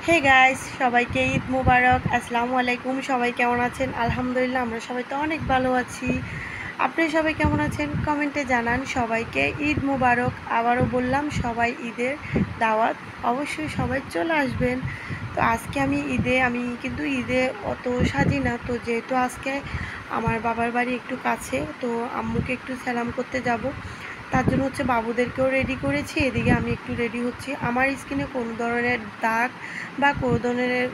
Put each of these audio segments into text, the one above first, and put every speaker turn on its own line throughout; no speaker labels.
Hey guys, সবাইকে ঈদ মুবারক। আসসালামু আলাইকুম। সবাই কেমন আছেন? আলহামদুলিল্লাহ আমরা সবাই তো অনেক ভালো আছি। আপনি সবাই কেমন আছেন কমেন্টে জানান। সবাইকে ঈদ মুবারক। আবারও বললাম, সবাই ঈদের দাওয়াত, অবশ্যই সবাই চলে আসবেন। তো আজকে আমি কিন্তু ঈদে অত সাজি না, তো যেহেতু আজকে আমার বাবার বাড়ি একটু কাছে, তো আম্মুকে একটু সালাম করতে যাব, তার জন্য হচ্ছে বাবুদেরকেও রেডি করেছি, এদিকে আমি একটু রেডি হচ্ছি। আমার স্কিনে কোনো ধরনের দাগ বা কোনো ধরনের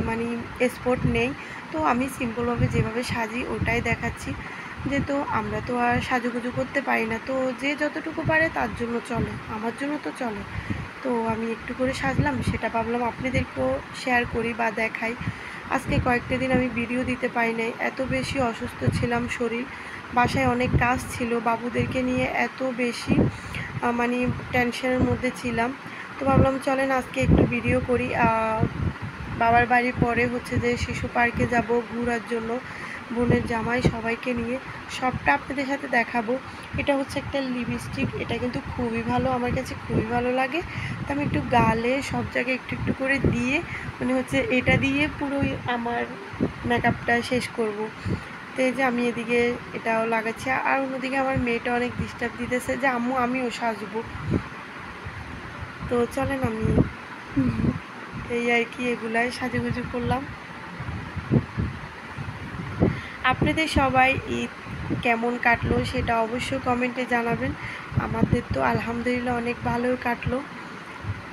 মানে স্পট নেই, তো আমি সিম্পলভাবে যেভাবে সাজি ওটাই দেখাচ্ছি। যেহেতু আমরা তো আর সাজুগুজু করতে পারি না, তো যে যতটুকু পারে তার জন্য চলে, আমার জন্য তো চলে। তো আমি একটু করে সাজলাম, সেটা ভাবলাম আপনাদেরকেও শেয়ার করি বা দেখাই। আজকে কয়েকটা দিন আমি ভিডিও দিতে পারি নাই, এত বেশি অসুস্থ ছিলাম, শরীর, বাসায় অনেক কাজ ছিল, বাবুদেরকে নিয়ে এত বেশি মানে টেনশনের মধ্যে ছিলাম। তো ভাবলাম চলেন আজকে একটু ভিডিও করি। বাবার বাড়ির পরে হচ্ছে যে শিশু পার্কে যাব ঘোরার জন্য, বোনের জামাই সবাইকে নিয়ে সবটা আপনাদের সাথে দেখাবো। এটা হচ্ছে একটা লিপস্টিক, এটা কিন্তু খুবই ভালো, আমার কাছে খুবই ভালো লাগে। তো আমি একটু গালে সব জায়গায় একটু একটু করে দিয়ে, মানে হচ্ছে এটা দিয়ে পুরোই আমার মেকআপটা শেষ করব। তো এই যে আমি এদিকে এটাও লাগাচ্ছি, আর অন্যদিকে আমার মেয়েটা অনেক ডিস্টার্ব দিতেছে যে আম্মু আমিও সাজবো। তো চলেন আমি এই আর কি এগুলাই সাজুগুজু করলাম। আপনাদের সবাই ঈদ কেমন কাটলো সেটা অবশ্যই কমেন্টে জানাবেন। আমাদের তো আলহামদুলিল্লাহ অনেক ভালোই কাটলো।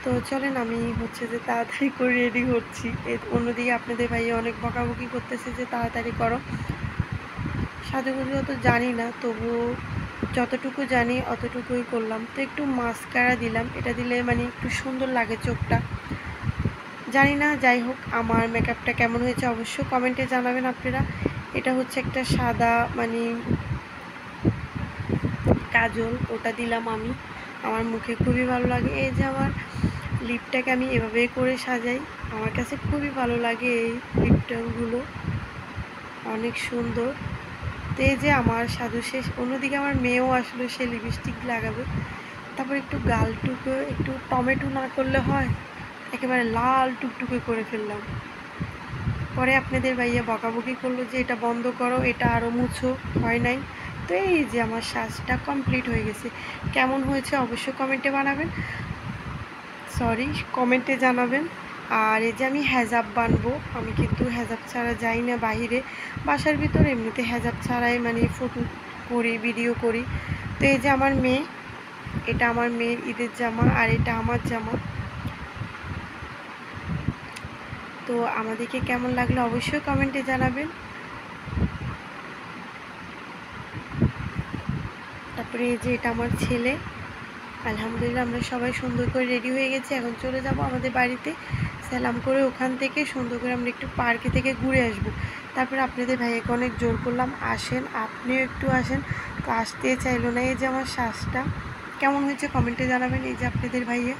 তো চলেন আমি হচ্ছে যে তাড়াতাড়ি করে রেডি হচ্ছি। অন্যদিকে আপনাদের ভাইয়া অনেক বকাবকি করতেছে যে তাড়াতাড়ি করো। সাজুগুজু অত জানি না, তবুও যতটুকু জানি অতটুকুই করলাম। তো একটু মাস্কারা দিলাম, এটা দিলে মানে একটু সুন্দর লাগে চোখটা, জানি না, যাই হোক আমার মেকআপটা কেমন হয়েছে অবশ্যই কমেন্টে জানাবেন আপনারা। এটা হচ্ছে একটা সাদা মানে কাজল, ওটা দিলাম আমি, আমার মুখে খুবই ভালো লাগে। এই যে আমার লিপটাকে আমি এভাবেই করে সাজাই, আমার কাছে খুবই ভালো লাগে এই লিপটাগুলো, অনেক সুন্দর। তো এই যে আমার সাজু শেষ, অন্যদিকে আমার মেয়েও আসলে সে লিপস্টিক লাগাবে। তারপর একটু গালটুকু একটু টমেটো না করলে হয়, একেবারে লাল টুকটুকে করে ফেললাম। পরে আপনাদের ভাইয়া বকাবকি করলো যে এটা বন্ধ করো, এটা আরও মুছো, হয় নাই। তো এই যে আমার সাজটা কমপ্লিট হয়ে গেছে। কেমন হয়েছে অবশ্যই কমেন্টে জানাবেন। আর এই যে আমি হেজাব বানবো, আমি কিন্তু হেজাব ছাড়া যাই না বাহিরে, বাসার ভিতরে এমনিতে হেজাব ছাড়াই মানে ফটো করি, ভিডিও করি। তো এই যে আমার মেয়ে, এটা আমার মেয়ের ঈদের জামা, আর এটা আমার জামা। তো আমাদেরকে কেমন লাগলো অবশ্যই কমেন্টে জানাবেন। তারপরে এই যে এটা আমার ছেলে। আলহামদুলিল্লাহ আমরা সবাই সুন্দর করে রেডি হয়ে গেছি, এখন চলে যাব আমাদের বাড়িতে। সালাম করে ওখান থেকে সুন্দর করে আমরা একটু পার্কে থেকে ঘুরে আসব। তারপরে আপনাদের ভাইয়াকে অনেক জোর করলাম, আসেন আপনিও একটু আসেন, তো আসতে চাইলো না। এই যে আমার শ্বাসটা কেমন হয়েছে কমেন্টে জানাবেন। এই যে আপনাদের ভাইয়া।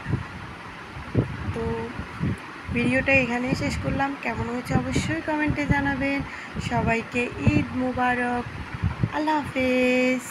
তো ভিডিওটা এখানেই শেষ করলাম, কেমন হয়েছে অবশ্যই কমেন্টে জানাবেন। সবাইকে ঈদ মুবারক, আল্লাহ হাফেজ।